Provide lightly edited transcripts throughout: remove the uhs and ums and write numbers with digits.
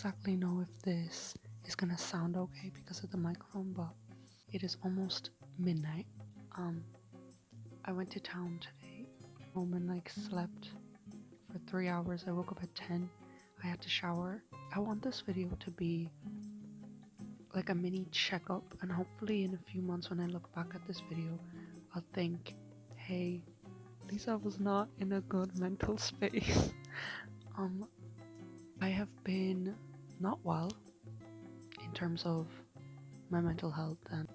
exactly know if this is gonna sound okay because of the microphone, but it is almost midnight. I went to town today. Home and like slept for 3 hours. I woke up at 10. I had to shower. I want this video to be like a mini checkup, and hopefully in a few months when I look back at this video, I'll think, hey, Lisa was not in a good mental space. I have been not well in terms of my mental health, and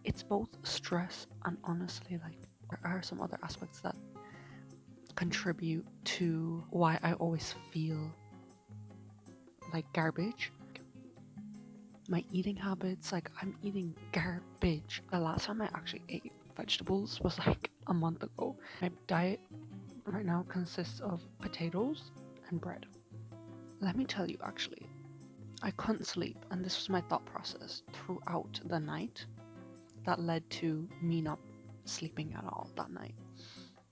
it's both stress and honestly like there are some other aspects that contribute to why I always feel like garbage. My eating habits, like I'm eating garbage. The last time I actually ate vegetables was like a month ago. My diet right now consists of potatoes and bread. Let me tell you, actually, I couldn't sleep, and this was my thought process throughout the night that led to me not sleeping at all that night.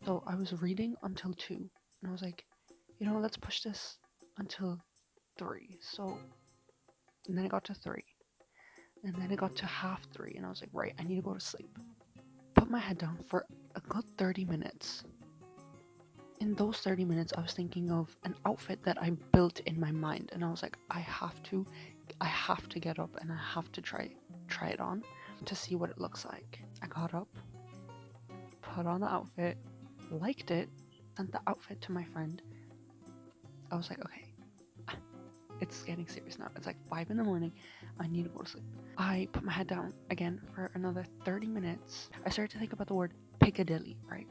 So I was reading until 2, and I was like, let's push this until 3. And then it got to 3, and then it got to half 3, and I was like, right, I need to go to sleep. Put my head down for a good 30 minutes. In those 30 minutes, I was thinking of an outfit that I built in my mind, and I was like, I have to get up and I have to try it on to see what it looks like. I got up, put on the outfit, liked it, sent the outfit to my friend. I was like, okay, it's getting serious now. It's like 5 in the morning. I need to go to sleep. I put my head down again for another 30 minutes. I started to think about the word Piccadilly, right?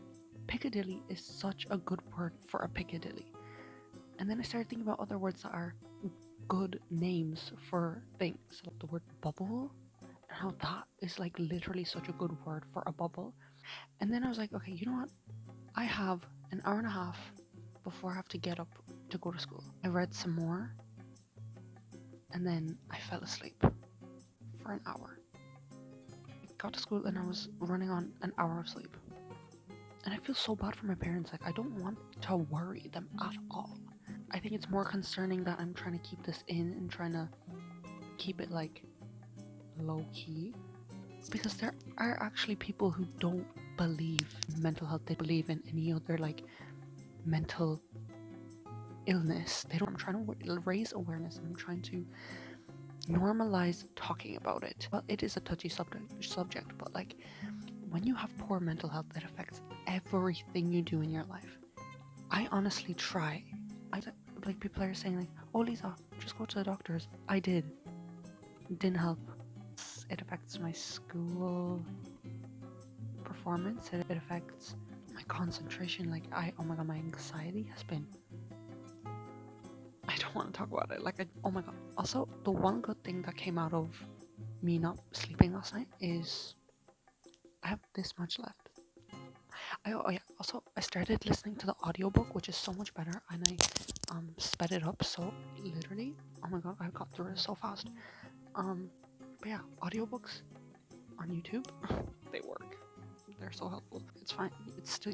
Piccadilly is such a good word for a Piccadilly. And then I started thinking about other words that are good names for things. Like the word bubble, and how that is like literally such a good word for a bubble. And then I was like, okay, you know what? I have an hour and a half before I have to get up to go to school. I read some more, and then I fell asleep for an hour. I got to school and I was running on an hour of sleep. And I feel so bad for my parents. Like, I don't want to worry them at all. I think it's more concerning that I'm trying to keep this in and trying to keep it like low key. Because there are actually people who don't believe in mental health. They believe in any other like mental illness. I'm trying to raise awareness, and I'm trying to normalize talking about it. Well, it is a touchy subject, but like when you have poor mental health, it affects everything you do in your life. I honestly try. Like people are saying like, oh Lisa, just go to the doctors. I did. It didn't help. It affects my school performance. It affects my concentration. Like oh my god, my anxiety has been, I don't want to talk about it. Oh my god. Also, the one good thing that came out of me not sleeping last night is I have this much left. Also, I started listening to the audiobook, which is so much better, and I sped it up, so literally, oh my god, I got through it so fast. But yeah, audiobooks on YouTube, they work. They're so helpful. It's fine.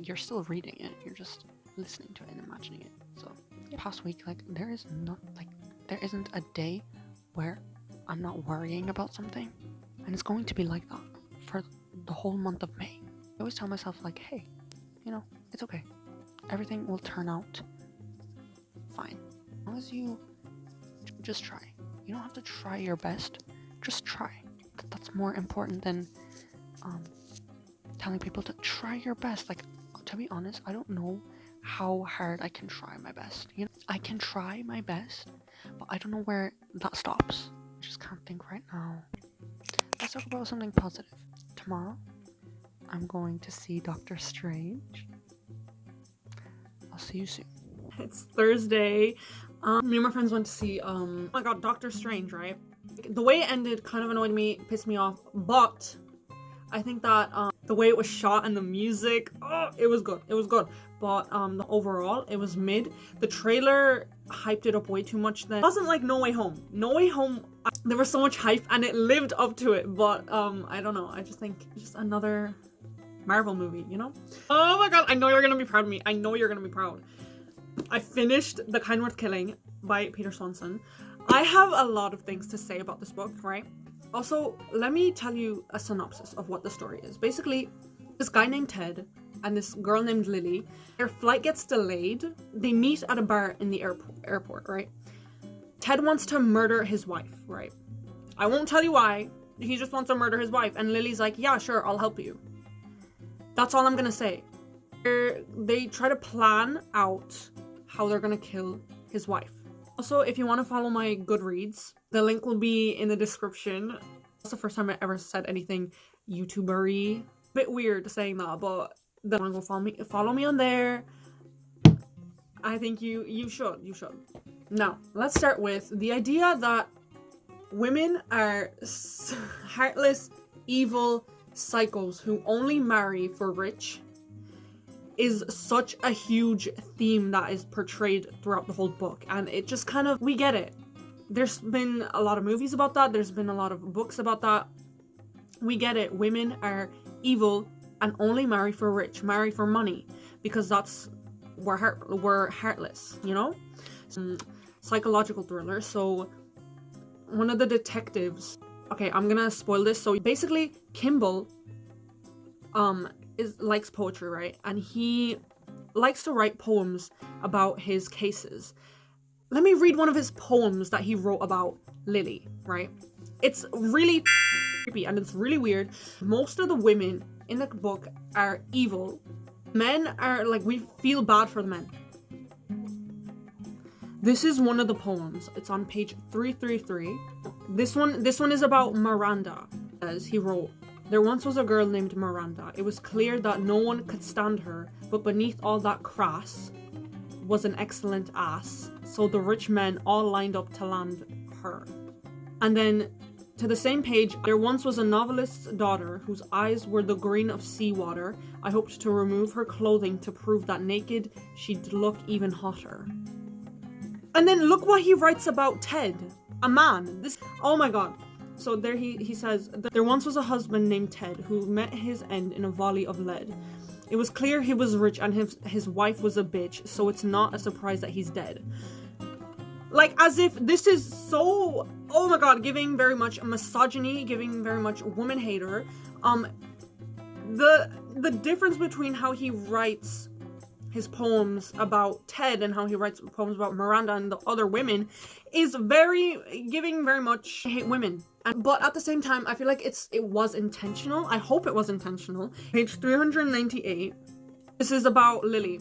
You're still reading it. You're just listening to it and imagining it. So, past week, there isn't a day where I'm not worrying about something, and it's going to be like that for the whole month of May. I always tell myself hey, it's okay. Everything will turn out fine. As long as you just try. You don't have to try your best. Just try. That's more important than telling people to try your best. To be honest, I don't know how hard I can try my best. I can try my best, but I don't know where that stops. I just can't think right now. Let's talk about something positive. Tomorrow, I'm going to see Dr.Strange. I'll see you soon. It's Thursday. Me and my friends went to see, oh my god, Dr.Strange, right? The way it ended kind of annoyed me, pissed me off, but I think that the way it was shot and the music, it was good. It was good. But overall, it was mid. The trailer hyped it up way too much then. It wasn't like No Way Home. No Way Home, there was so much hype and it lived up to it, but I don't know. I just think it's just another Marvel movie, Oh my god, I know you're gonna be proud of me. I know you're gonna be proud. I finished The Kind Worth Killing by Peter Swanson. I have a lot of things to say about this book, right? Also, let me tell you a synopsis of what the story is. Basically, this guy named Ted and this girl named Lily, their flight gets delayed. They meet at a bar in the airport, right? Ted wants to murder his wife, right? I won't tell you why. He just wants to murder his wife. And Lily's like, yeah, sure, I'll help you. That's all I'm gonna say. They try to plan out how they're gonna kill his wife. Also, if you want to follow my Goodreads, the link will be in the description. That's the first time I ever said anything YouTuber-y. Bit weird saying that, but then wanna go follow me on there. I think you should. Now, let's start with the idea that women are heartless, evil psychos who only marry for rich is such a huge theme that is portrayed throughout the whole book, and it just kind of, we get it. There's been a lot of movies about that, there's been a lot of books about that. We get it. Women are evil and only marry for rich, marry for money, because that's we're heartless, you know? Psychological thriller. So one of the detectives, okay, I'm gonna spoil this. So basically, Kimball likes poetry, right? And he likes to write poems about his cases. Let me read one of his poems that he wrote about Lily, right? It's really creepy and it's really weird. Most of the women in the book are evil. Men are like, we feel bad for the men. This is one of the poems. It's on page 333. This one is about Miranda. As he wrote, there once was a girl named Miranda. It was clear that no one could stand her, but beneath all that crass was an excellent ass. So the rich men all lined up to land her. And then to the same page, there once was a novelist's daughter whose eyes were the green of seawater. I hoped to remove her clothing to prove that naked she'd look even hotter. And then look what he writes about Ted, a man. Oh my god. So there he says, there once was a husband named Ted who met his end in a volley of lead. It was clear he was rich and his wife was a bitch, so it's not a surprise that he's dead. Like, as if this is so, oh my god, giving very much misogyny, giving very much woman hater. The difference between how he writes his poems about Ted and how he writes poems about Miranda and the other women is giving very much hate women. But at the same time, I feel like it was intentional. I hope it was intentional. Page 398. This is about Lily.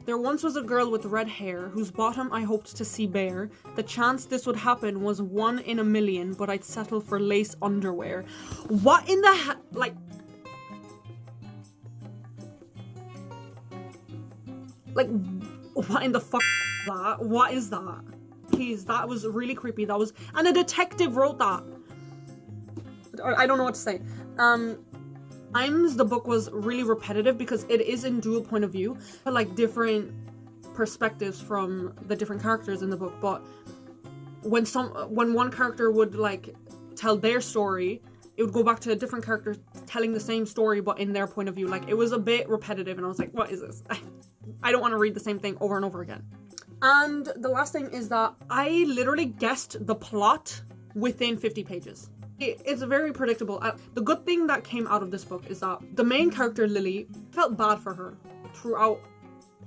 There once was a girl with red hair whose bottom I hoped to see bare. The chance this would happen was 1 in a million, but I'd settle for lace underwear. What in the like what in the fuck is that? What is that? Please, that was really creepy. And a detective wrote that. I don't know what to say. Times the book was really repetitive because it is in dual point of view, like different perspectives from the different characters in the book. But when one character would like tell their story, it would go back to a different character telling the same story but in their point of view. Like, it was a bit repetitive and I was like, what is this? I don't want to read the same thing over and over again. And the last thing is that I literally guessed the plot within 50 pages. It's very predictable. The good thing that came out of this book is that the main character, Lily, felt bad for her throughout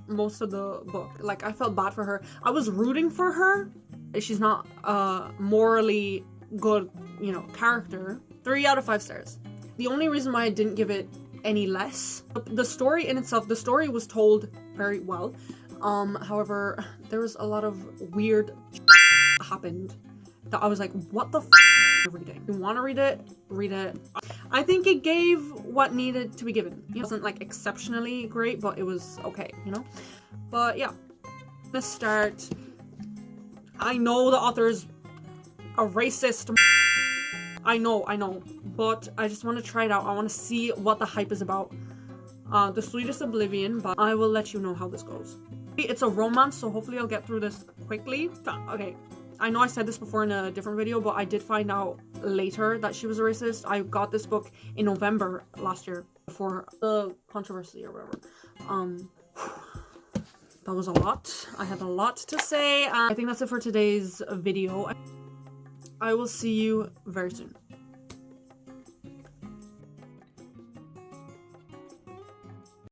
most of the book. Like, I felt bad for her. I was rooting for her. She's not a morally good, you know, character. 3 out of 5 stars. The only reason why I didn't give it any less, the story in itself, the story was told very well. However, there was a lot of weird happened that I was like, what the f reading? If you want to read it, read it. I think it gave what needed to be given. It wasn't like exceptionally great, but it was okay, you know? But yeah, let's start. I know the author's a racist. I know, but I just want to try it out. I want to see what the hype is about. The Sweetest Oblivion, but I will let you know how this goes. It's a romance, so hopefully I'll get through this quickly. Okay, I know I said this before in a different video, but I did find out later that she was a racist. I got this book in November last year before the controversy or whatever. That was a lot. I had a lot to say. I think that's it for today's video. I will see you very soon.